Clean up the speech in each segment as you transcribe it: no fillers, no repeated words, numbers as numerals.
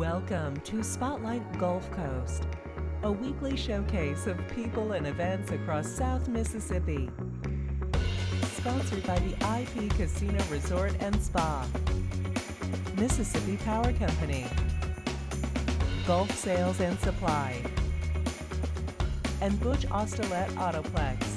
Welcome to Spotlight Gulf Coast, a weekly showcase of people and events across South Mississippi. Sponsored by the IP Casino Resort and Spa, Mississippi Power Company, Gulf Sales and Supply, and Butch Osterlet Autoplex.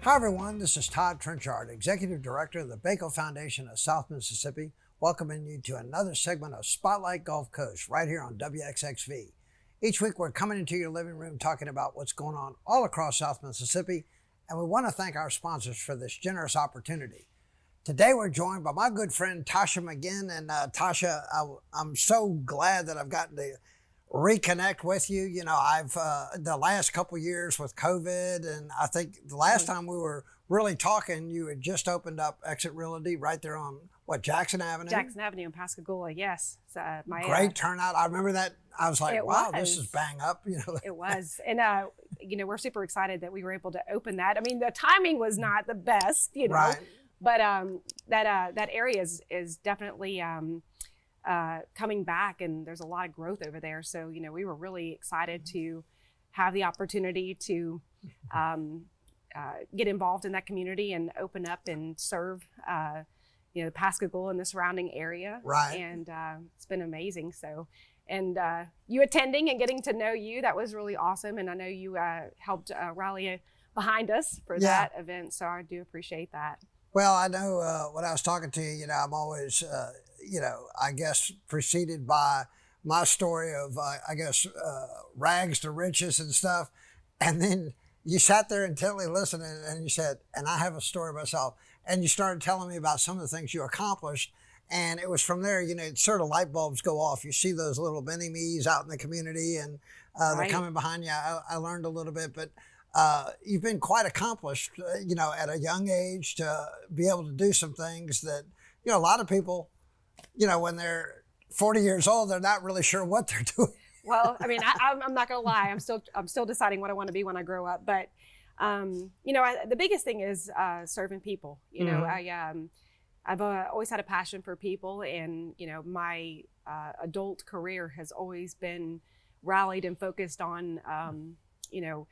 Hi everyone, this is Todd Trenchard, Executive Director of the Baco Foundation of South Mississippi, welcoming you to another segment of Spotlight Gulf Coast right here on WXXV. Each week we're coming into your living room talking about what's going on all across South Mississippi, and we want to thank our sponsors for this generous opportunity. Today we're joined by my good friend Tashia McGinn, and Tashia, I'm so glad that I've gotten to reconnect with you. You know, I've the last couple years with COVID, and I think the last time we were really talking, you had just opened up Exit Realty right there on Jackson Avenue. Jackson Avenue in Pascagoula, yes. Great turnout. I remember that. I was like, wow, this is bang up. You know, it was, and you know, we're super excited that we were able to open that. I mean, the timing was not the best, you know, right. But that area is definitely coming back, and there's a lot of growth over there. So, you know, we were really excited to have the opportunity to get involved in that community and open up and serve, you know, Pascagoula and the surrounding area. Right. And it's been amazing. So, and you attending and getting to know you, that was really awesome. And I know you helped rally behind us for that event. So I do appreciate that. Well, I know when I was talking to you, you know, I'm always, you know, I guess preceded by my story of, I guess, rags to riches and stuff. And then you sat there intently listening and you said, and I have a story myself. And you started telling me about some of the things you accomplished. And it was from there, you know, sort of light bulbs go off. You see those little mini-me's out in the community, and they're coming behind you. I learned a little bit, but you've been quite accomplished, you know, at a young age to be able to do some things that, you know, a lot of people, you know, when they're 40 years old, they're not really sure what they're doing. Well, I mean, I'm not gonna lie. I'm still deciding what I want to be when I grow up. But, you know, the biggest thing is serving people. You know, I've always had a passion for people, and, you know, my adult career has always been rallied and focused on, you know,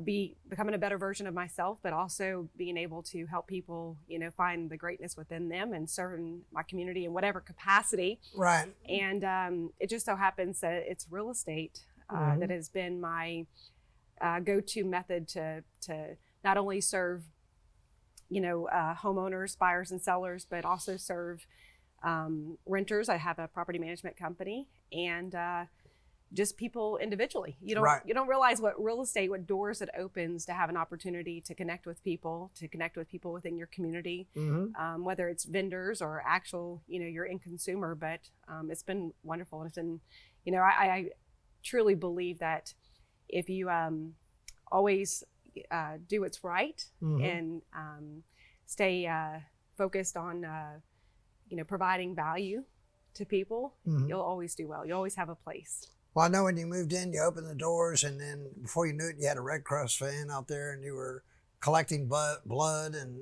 becoming a better version of myself, but also being able to help people, you know, find the greatness within them and serving my community in whatever capacity. Right. And it just so happens that it's real estate that has been my go-to method to not only serve, you know, homeowners, buyers and sellers, but also serve renters. I have a property management company, and just people individually. You don't realize what real estate, what doors it opens to have an opportunity to connect with people within your community, whether it's vendors or actual, you know, your end consumer. But it's been wonderful. And it's been, you know, I truly believe that if you always do what's right and stay focused on, you know, providing value to people, you'll always do well. You always have a place. Well, I know when you moved in, you opened the doors, and then before you knew it, you had a Red Cross fan out there, and you were collecting blood and,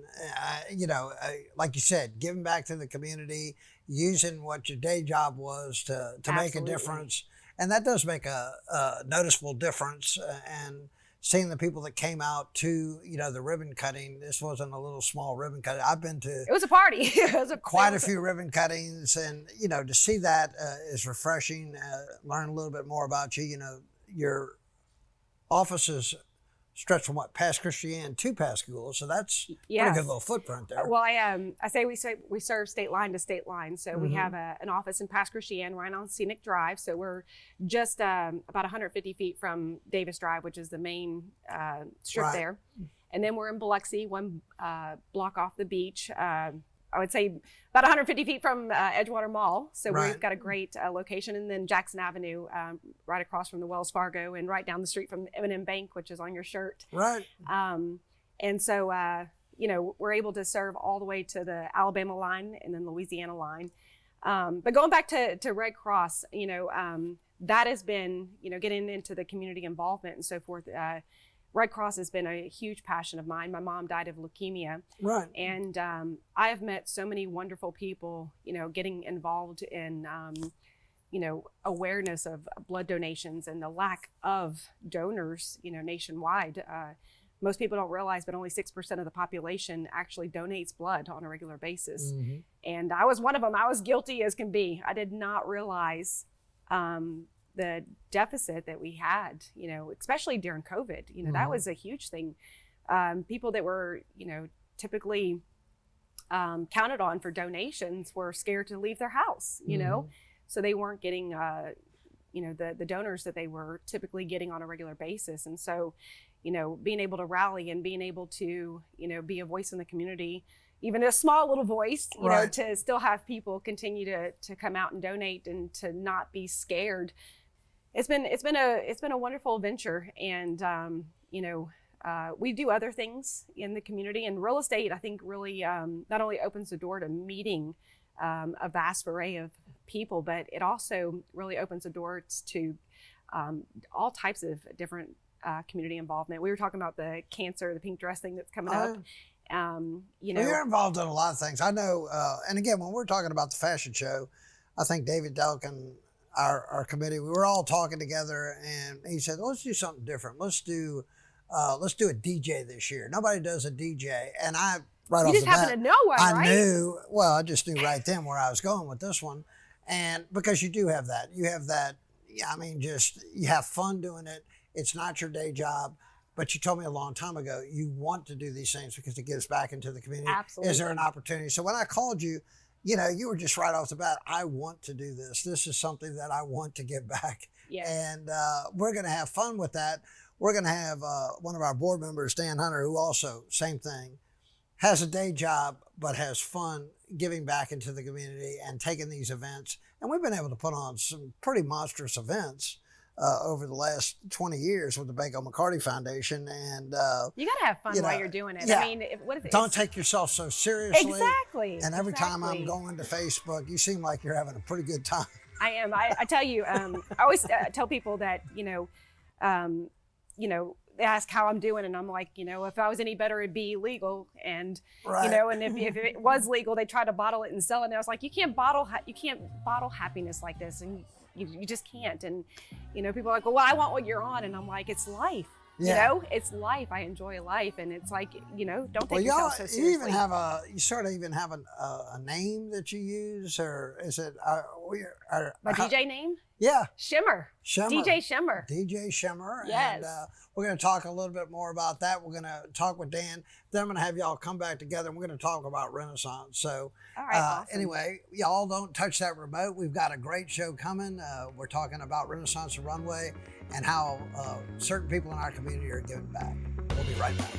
you know, like you said, giving back to the community, using what your day job was to make a difference. And that does make a noticeable difference. And seeing the people that came out to, you know, the ribbon cutting, this wasn't a little small ribbon cutting. I've been to... It was a party. Quite a few ribbon cuttings, and, you know, to see that is refreshing. Learn a little bit more about you. You know, your offices stretch from past Christian to Pascagoula, so that's a pretty good little footprint there. Well, I say we serve state line to state line. So we have an office in Pass Christian right on Scenic Drive. So we're just about 150 feet from Davis Drive, which is the main strip there. And then we're in Biloxi, one block off the beach. I would say about 150 feet from Edgewater Mall. So we've got a great location. And then Jackson Avenue, right across from the Wells Fargo, and right down the street from M&M Bank, which is on your shirt. Right. And so, you know, we're able to serve all the way to the Alabama line and then Louisiana line. But going back to Red Cross, you know, that has been, you know, getting into the community involvement and so forth. Red Cross has been a huge passion of mine. My mom died of leukemia. Right. And I have met so many wonderful people, getting involved in, awareness of blood donations and the lack of donors, nationwide. Most people don't realize, but only 6% of the population actually donates blood on a regular basis. Mm-hmm. And I was one of them. I was guilty as can be. I did not realize the deficit that we had, especially during COVID. That was a huge thing. People that were, typically counted on for donations were scared to leave their house, so they weren't getting, the donors that they were typically getting on a regular basis. And so, being able to rally and being able to, be a voice in the community, even a small little voice, right. To still have people continue to come out and donate and to not be scared. It's been a wonderful venture. And, we do other things in the community, and real estate, I think, really not only opens the door to meeting a vast array of people, but it also really opens the doors to all types of different community involvement. We were talking about the cancer, the pink dress thing that's coming up. Well, you're involved in a lot of things. I know, and again, when we're talking about the fashion show, I think David Delkin, our committee, we were all talking together, and he said, let's do something different. Let's do a DJ this year. Nobody does a DJ. And I, right off the bat, you just happen to know one, right? I just knew right then where I was going with this one. And because you do have that, you have fun doing it. It's not your day job. But you told me a long time ago, you want to do these things because it gives back into the community. Absolutely. Is there an opportunity? So when I called you, you were just right off the bat, I want to do this. This is something that I want to give back. Yes. And we're going to have fun with that. We're going to have one of our board members, Dan Hunter, who also, same thing, has a day job, but has fun giving back into the community and taking these events. And we've been able to put on some pretty monstrous events over the last 20 years with the Baco McCarty Foundation. And you got to have fun while you're doing it. Yeah. I mean, what is it? Don't take yourself so seriously. Exactly. And every time I'm going to Facebook, you seem like you're having a pretty good time. I am. I tell you, I always tell people that, they ask how I'm doing, and I'm like, if I was any better, it'd be legal. And, right. And if it was legal, they try to bottle it and sell it. And I was like, you can't bottle happiness like this. And you just can't. And, people are like, well, I want what you're on. And I'm like, it's life. Yeah. It's life. I enjoy life. And it's like, don't take yourself so seriously. You sort of even have a name that you use, or is it my DJ name? Yeah. Shimmer. DJ Shimmer. DJ Shimmer. Yes. And we're going to talk a little bit more about that. We're going to talk with Dan. Then I'm going to have y'all come back together, and we're going to talk about Renaissance. So all right, awesome. Anyway, y'all don't touch that remote. We've got a great show coming. We're talking about Renaissance and Runway and how certain people in our community are giving back. We'll be right back.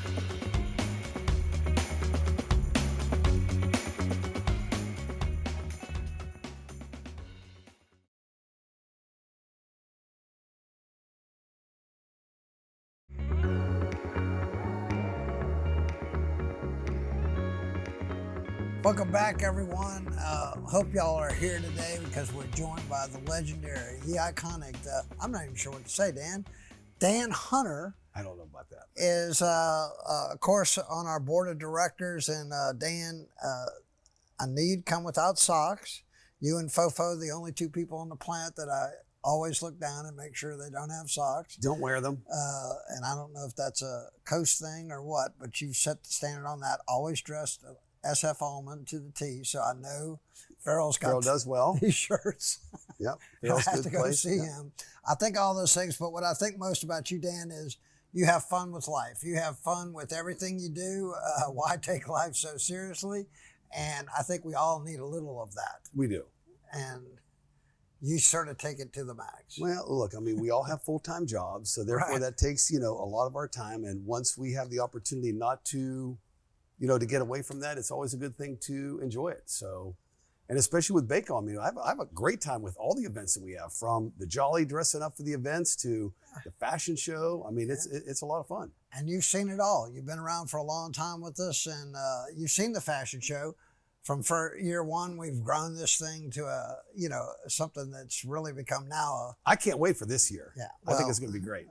Welcome back, everyone. Hope y'all are here today because we're joined by the legendary, the iconic, I'm not even sure what to say, Dan. Dan Hunter. I don't know about that. Is, of course, on our board of directors. And Dan, I need come without socks. You and Fofo, the only two people on the planet that I always look down and make sure they don't have socks. Don't wear them. And I don't know if that's a coast thing or what, but you've set the standard on that. Always dressed SF Allman to the T, so I know Farrell's got Farrell does well. These shirts. Yep. I have to go see him. I think all those things, but what I think most about you, Dan, is you have fun with life. You have fun with everything you do. Why take life so seriously? And I think we all need a little of that. We do. And you sort of take it to the max. Well, look, I mean, we all have full-time jobs, so therefore Right. that takes, a lot of our time. And once we have the opportunity not to, to get away from that, it's always a good thing to enjoy it. So, and especially with Baco, I have a great time with all the events that we have, from the Jolly dressing up for the events to the fashion show. It's a lot of fun. And you've seen it all. You've been around for a long time with us, and you've seen the fashion show. from year one, we've grown this thing to something that's really become now I can't wait for this year. Yeah, I think it's going to be great.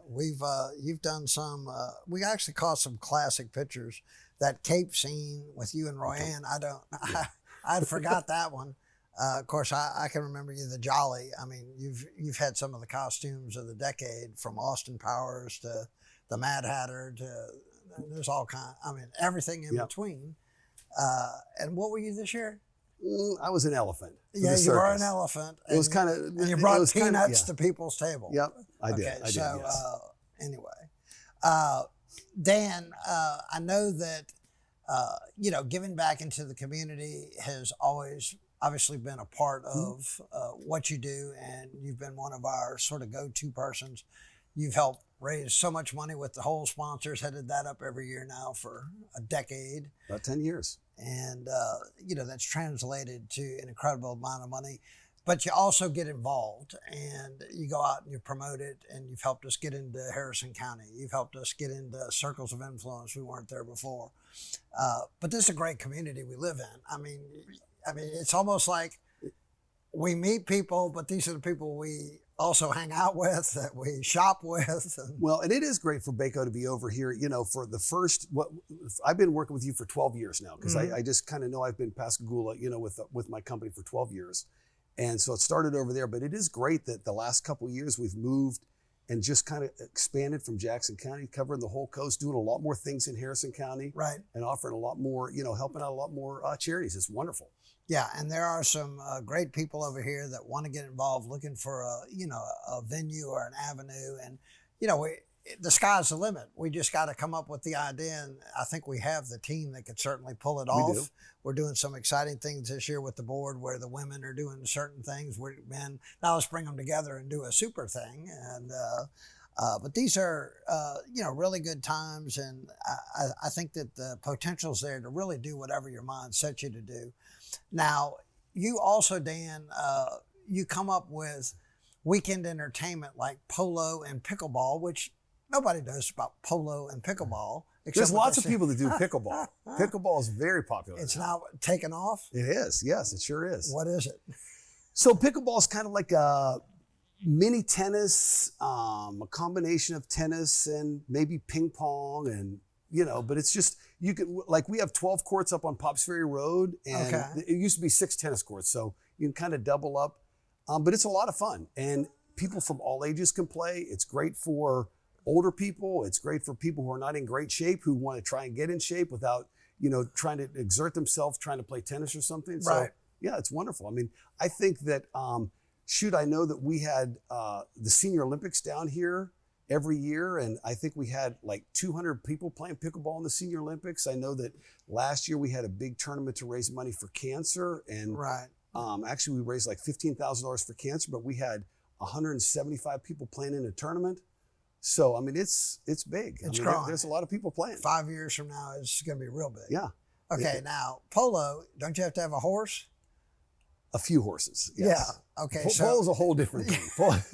you've done some. We actually caught some classic pictures. That Cape scene with you and Royanne, I forgot that one. Of course, I can remember you, the Jolly. I mean, you've had some of the costumes of the decade, from Austin Powers to the Mad Hatter to there's all kind. I mean, everything in between. And what were you this year? I was an elephant. Yeah, you were an elephant. It was kind of, and you brought peanuts to people's table. Yep, I did. Okay, so yes. Anyway, Dan, I know that giving back into the community has always obviously been a part of what you do, and you've been one of our sort of go-to persons. You've helped raise so much money with the whole sponsors, headed that up every year now for a decade. About 10 years. And, that's translated to an incredible amount of money. But you also get involved, and you go out and you promote it, and you've helped us get into Harrison County. You've helped us get into circles of influence. We weren't there before. But this is a great community we live in. I mean, it's almost like we meet people, but these are the people we also hang out with, that we shop with. Well, and it is great for Baco to be over here, for the I've been working with you for 12 years now, because I just kind of know I've been Pascagoula, with my company for 12 years. And so it started over there, but it is great that the last couple of years we've moved and just kind of expanded from Jackson County, covering the whole coast, doing a lot more things in Harrison County, right, and offering a lot more, helping out a lot more charities. It's wonderful. Yeah, and there are some great people over here that want to get involved, looking for a venue or an avenue, and the sky's the limit. We just got to come up with the idea, and I think we have the team that could certainly pull it off. We do. We're doing some exciting things this year with the board, where the women are doing certain things. We're men, now let's bring them together and do a super thing. And but these are really good times, and I think that the potential's there to really do whatever your mind sets you to do. Now, you also, Dan, you come up with weekend entertainment like polo and pickleball, which nobody knows about polo and pickleball. There's lots of people that do pickleball. Pickleball is very popular. It's now taken off? It is. Yes, it sure is. What is it? So pickleball is kind of like a mini tennis, a combination of tennis and maybe ping pong, and but it's just, you can, like, we have 12 courts up on Pops Ferry Road, and it used to be 6 tennis courts, so you can kind of double up. But it's a lot of fun, and people from all ages can play. It's great for older people. It's great for people who are not in great shape, who want to try and get in shape without, trying to exert themselves, trying to play tennis or something. So, right. Yeah, it's wonderful. I mean, I think that, I know that we had the Senior Olympics down here every year, and I think we had like 200 people playing pickleball in the Senior Olympics. I know that last year we had a big tournament to raise money for cancer, and right. Actually we raised like $15,000 for cancer, but we had 175 people playing in a tournament. So, I mean, it's big. It's growing. There's a lot of people playing. 5 years from now, it's going to be real big. Yeah. Okay, now, polo, don't you have to have a horse? A few horses, yes. Yeah, okay. Polo's a whole different thing.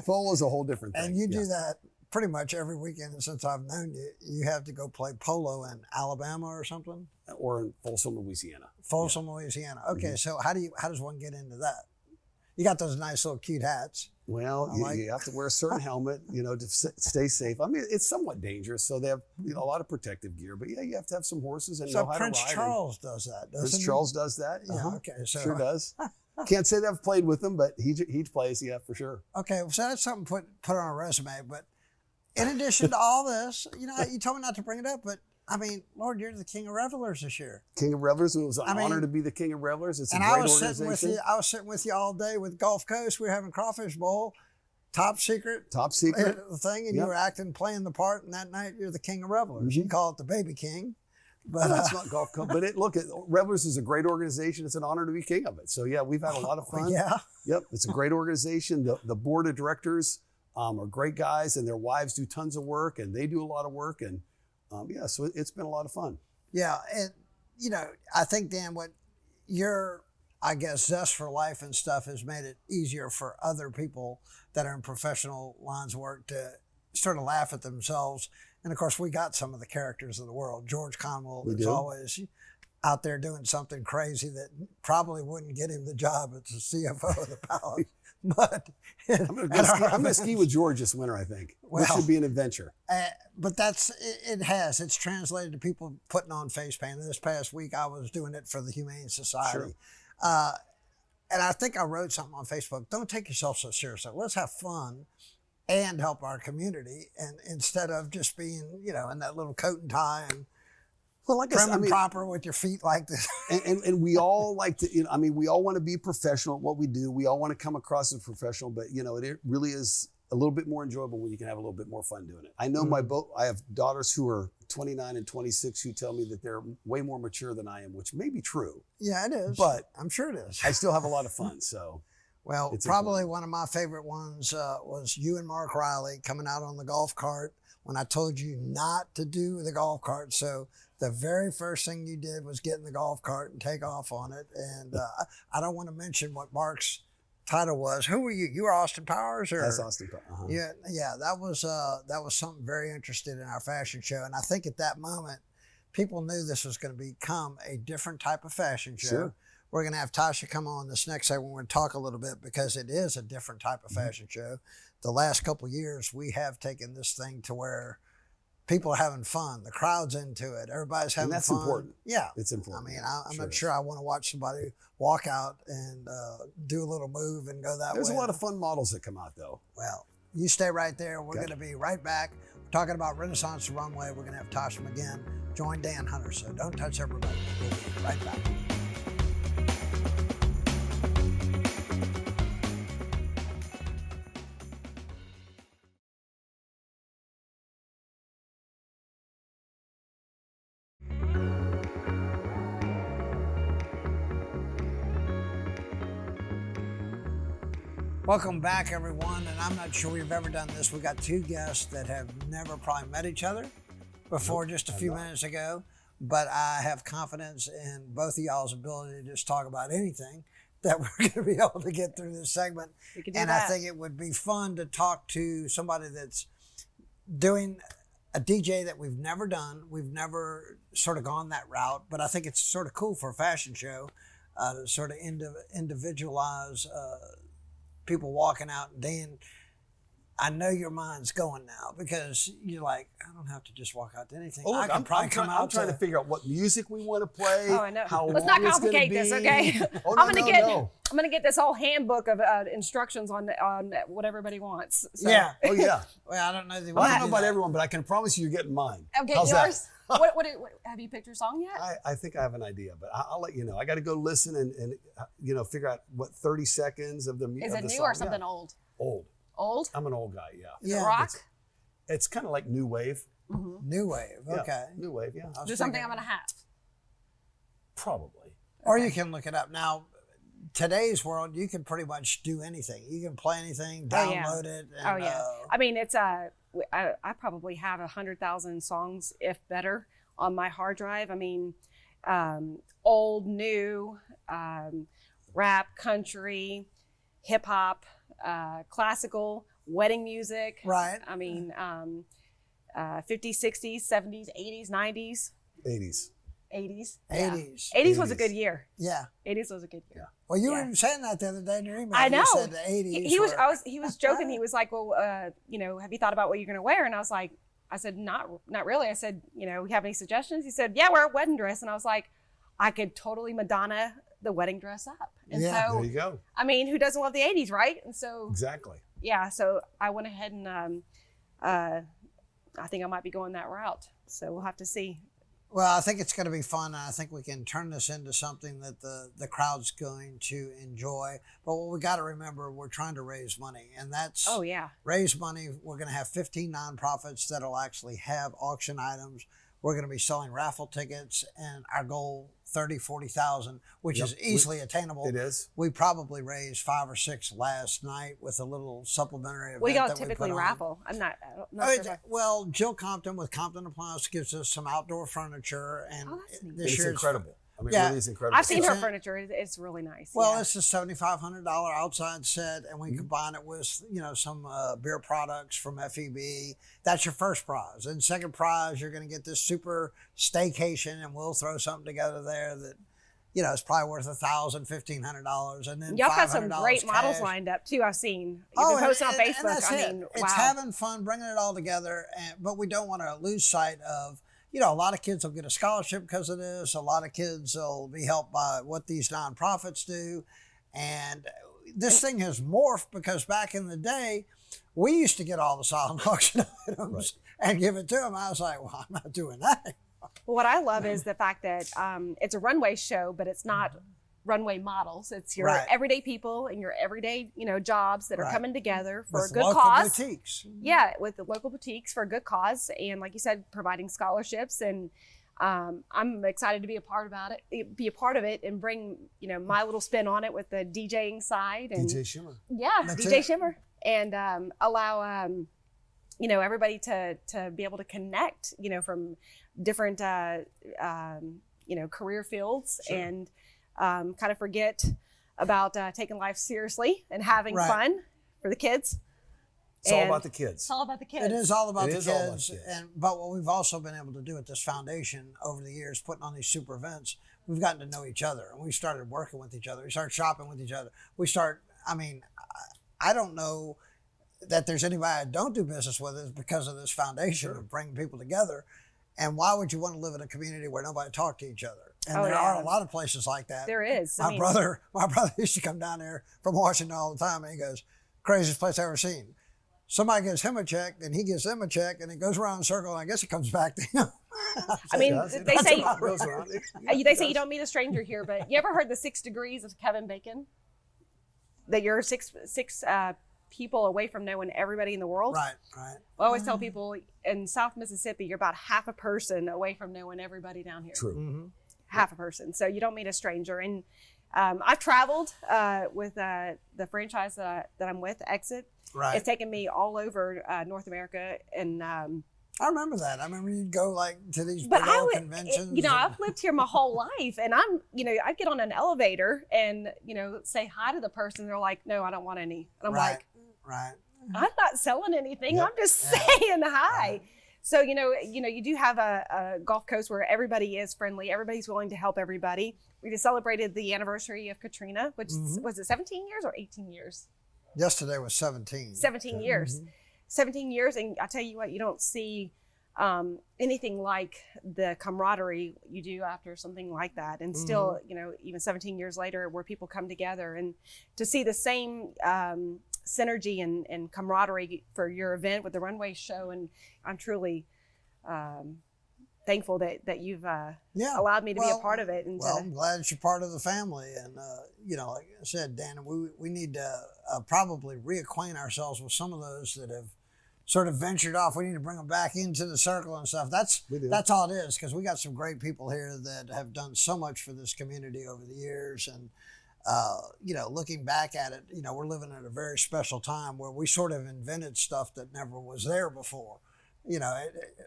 Polo is a whole different thing. And you do that pretty much every weekend since I've known you. You have to go play polo in Alabama or something? Or in Folsom, Louisiana. Folsom, Louisiana. Okay, so how does one get into that? You got those nice little cute hats. Well, you have to wear a certain helmet, to stay safe. I mean, it's somewhat dangerous, so they have a lot of protective gear. But yeah, you have to have some horses and know how Prince to ride. Charles does that, doesn't Prince he? Charles does that. Yeah, okay. So, sure does. Can't say that I've played with him, but he plays, yeah, for sure. Okay, so that's something put on a resume. But in addition to all this, you told me not to bring it up, but I mean, Lord, you're the King of Revelers this year. King of Revelers. It was an honor to be the King of Revelers. It's a great organization. I was sitting with you all day with Gulf Coast. We were having crawfish bowl, top secret. Top secret. The thing, and you were playing the part, and that night you're the King of Revelers. Mm-hmm. You call it the Baby King. But that's not Golf Cup. But Revelers is a great organization. It's an honor to be king of it. So yeah, we've had a lot of fun. Yeah. Yep. It's a great organization. The board of directors are great guys, and their wives do tons of work, and they do a lot of work. And so it's been a lot of fun. Yeah. And, I think, Dan, what your, I guess, zest for life and stuff has made it easier for other people that are in professional lines of work to sort of laugh at themselves. And of course, we got some of the characters of the world. George Conwell is always, out there doing something crazy that probably wouldn't get him the job as the CFO of the Palace. But I'm gonna ski with George this winter, I think. Which should be an adventure. But it's translated to people putting on face paint. This past week, I was doing it for the Humane Society. Sure. And I think I wrote something on Facebook. Don't take yourself so seriously. Let's have fun and help our community. And instead of just being, in that little coat and tie and prim and proper with your feet like this. And we all like to, we all want to be professional at what we do. We all want to come across as professional, but it really is a little bit more enjoyable when you can have a little bit more fun doing it. I know I have daughters who are 29 and 26 who tell me that they're way more mature than I am, which may be true. Yeah, it is. But I'm sure it is. I still have a lot of fun, so. Well, probably important. One of my favorite ones was you and Mark Riley coming out on the golf cart when I told you not to do the golf cart. So the very first thing you did was get in the golf cart and take off on it. And I don't want to mention what Mark's title was. Who were you? You were Austin Powers, or? That's Austin Powers. Uh-huh. Yeah. That was something very interesting in our fashion show. And I think at that moment, people knew this was going to become a different type of fashion show. Sure. We're going to have Tashia come on this next segment. We're going to talk a little bit because it is a different type of fashion show. The last couple of years, we have taken this thing to where people are having fun. The crowd's into it. Everybody's having fun. And that's important. Yeah. It's important. I'm not sure I want to watch somebody walk out and do a little move and go that way. There's a lot of fun models that come out, though. Well, you stay right there. We're going to be right back. We're talking about Renaissance Runway. We're going to have Tashia McGinn join Dan Hunter. So don't touch everybody. We'll be right back. Welcome back, everyone. And I'm not sure we've ever done this. We got two guests that have never probably met each other before just a few minutes ago. But I have confidence in both of y'all's ability to just talk about anything that we're going to be able to get through this segment. And I think it would be fun to talk to somebody that's doing a DJ that we've never done. We've never sort of gone that route. But I think it's sort of cool for a fashion show to sort of individualize people walking out. And Dan, I know your mind's going now because you're like, I don't have to just walk out to anything. Oh, look, I'm trying to figure out what music we want to play. Oh, I know. How Let's long not complicate this, okay? Oh, no, I'm gonna get this whole handbook of instructions on what everybody wants. So. Yeah. Oh yeah. Well, I don't know. I don't know about everyone, but I can promise you, you're getting mine. Okay, how's yours. That? What have you picked your song yet? I think I have an idea, but I'll let you know. I got to go listen and figure out what 30 seconds of the music. Is it new or something old? Old. Old? I'm an old guy. Yeah. Is it rock? It's kind of like new wave. Mm-hmm. New wave. Okay. Yeah, new wave. Yeah. Is there something I'm gonna have? Probably. Or you can look it up now. Today's world, you can pretty much do anything. You can play anything, download it. And, I mean, it's I probably have 100,000 songs, if better, on my hard drive. I mean, old, new, rap, country, hip hop, classical, wedding music. Right. I mean, 50s, 60s, 70s, 80s, 90s. 80s. 80s. Yeah. 80s was a good year. Yeah. 80s was a good year. Well, you were saying that the other day in your email. I know. You said the 80s. He was joking. He was like, well, have you thought about what you're going to wear? And I was like, not really. I said, you have any suggestions? He said, yeah, wear a wedding dress. And I was like, I could totally Madonna the wedding dress up. And so, there you go. I mean, who doesn't love the 80s, right? And so, exactly. Yeah. So I went ahead and I think I might be going that route. So we'll have to see. Well, I think it's going to be fun. And I think we can turn this into something that the crowd's going to enjoy. But what we got to remember, we're trying to raise money. And that's raise money. We're going to have 15 nonprofits that'll actually have auction items. We're going to be selling raffle tickets, and our goal, 30,000, 40,000, which is easily attainable. It is. We probably raised 5 or 6 last night with a little supplementary event. What do y'all typically raffle? I'm not sure. Well, Jill Compton with Compton Appliance gives us some outdoor furniture, and that's neat. this year incredible. I mean, Yeah. it really is incredible. I've seen her It's a- furniture. It's really nice. Well, yeah. it's a $7,500 outside set, and we combine it with some beer products from FEB. That's your first prize. And second prize, you're going to get this super staycation, and we'll throw something together there that it's probably worth $1,000, $1,500, and then Y'all got $500 some great models cash. lined up too. I've seen. You've Oh, been posting on and Facebook. that's I it. mean, It's wow. having fun, bringing it all together, but we don't want to lose sight of, a lot of kids will get a scholarship because of this. A lot of kids will be helped by what these nonprofits do. And this thing has morphed because back in the day, we used to get all the silent auction items and give it to them. I was like, well, I'm not doing that. What I love is the fact that it's a runway show, but it's not runway models. It's your Right. everyday people and your everyday, jobs that are Right. coming together for With a good local cause. boutiques. Yeah, with the local boutiques for a good cause, and like you said, providing scholarships. And I'm excited to be a part of it, and bring my little spin on it with the DJing side and DJ Shimmer. yeah, That's DJ it. Shimmer, and allow everybody to be able to connect, from different career fields. Sure. And kind of forget about taking life seriously and having Right. fun for the kids. It's all And about the kids. It's all about the kids. It is all about It the is all about kids. kids. But what we've also been able to do at this foundation over the years, putting on these super events, we've gotten to know each other, and we started working with each other. We started shopping with each other. I don't know that there's anybody I don't do business with is because of this foundation of bringing people together. And why would you want to live in a community where nobody talk to each other? And Oh, there yeah. are a lot of places like that. There is. My brother used to come down there from Washington all the time, and he goes, "Craziest place I've ever seen." Somebody gives him a check, then he gives them a check, and it goes around in a circle, and I guess it comes back to him. I mean, It does. they say It goes around. they say you don't meet a stranger here, but you ever heard the 6 degrees of Kevin Bacon? That you're six people away from knowing everybody in the world. Right. I always tell people in South Mississippi, you're about half a person away from knowing everybody down here. True. Mm-hmm. Half a person. So you don't meet a stranger. And I've traveled with the franchise that I'm with, Exit. Right. It's taken me all over North America. And I remember that. I remember you'd go to these but big I old would, conventions. I've lived here my whole life, and I'm, I'd get on an elevator and, say hi to the person. They're like, "No, I don't want any." And I'm like, right. I'm not selling anything. Yep. I'm just Yeah. saying hi. Right. So, you do have a Gulf Coast where everybody is friendly. Everybody's willing to help everybody. We just celebrated the anniversary of Katrina, which was it 17 years or 18 years? Yesterday was 17. 17 years. 17 years. And I tell you what, you don't see anything like the camaraderie you do after something like that. And still, even 17 years later, where people come together and to see the same synergy and camaraderie for your event with the runway show. And I'm truly thankful that you've allowed me to be a part of it. And I'm glad that you're part of the family. And, like I said, Dan, we need to probably reacquaint ourselves with some of those that have sort of ventured off. We need to bring them back into the circle and stuff. That's all it is, because we got some great people here that have done so much for this community over the years. And, looking back at it, we're living at a very special time where we sort of invented stuff that never was there before.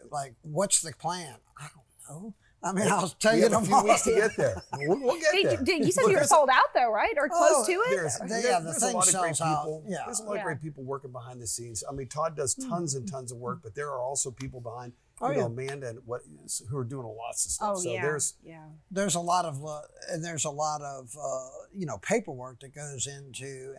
Like, what's the plan? I don't know. I mean, I'll tell We you have a few tomorrow. weeks to get there. We'll get there. you said you were sold out though, right? Or close to it? There's the a thing lot of great sells out. people. Yeah. There's a lot of great people working behind the scenes. I mean, Todd does tons and tons of work, but there are also people behind, Amanda and who are doing lots of stuff. Oh, so yeah. There's a lot of paperwork that goes into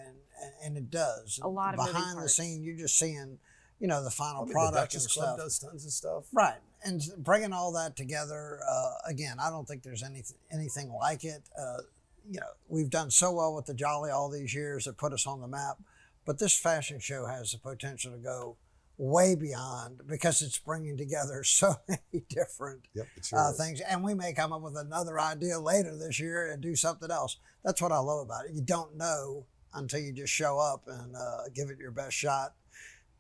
and it does A lot of moving behind the parts. scene. You're just seeing the final The product and Duchess Club stuff. does tons of stuff. Right, and bringing all that together again, I don't think there's anything like it. We've done so well with the Jolly all these years that put us on the map, but this fashion show has the potential to go way beyond because it's bringing together so many different Yep, it sure is. things. And we may come up with another idea later this year and do something else. That's what I love about it. You don't know until you just show up and give it your best shot.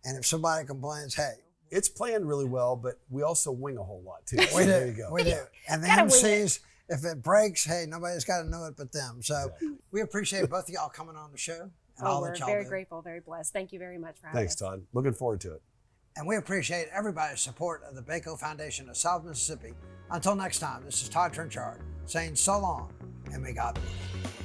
And if somebody complains, hey, It's playing really well, but we also wing a whole lot too. we So do. there you go. We do. And the Gotta wing MCs, if it breaks, hey, nobody's got to know it but them. So we appreciate both of y'all coming on the show. And all We're that y'all very do. grateful, very blessed. Thank you very much for having Thanks, us. Todd. Looking forward to it. And we appreciate everybody's support of the Baco Foundation of South Mississippi. Until next time, this is Todd Trenchard saying so long, and may God bless.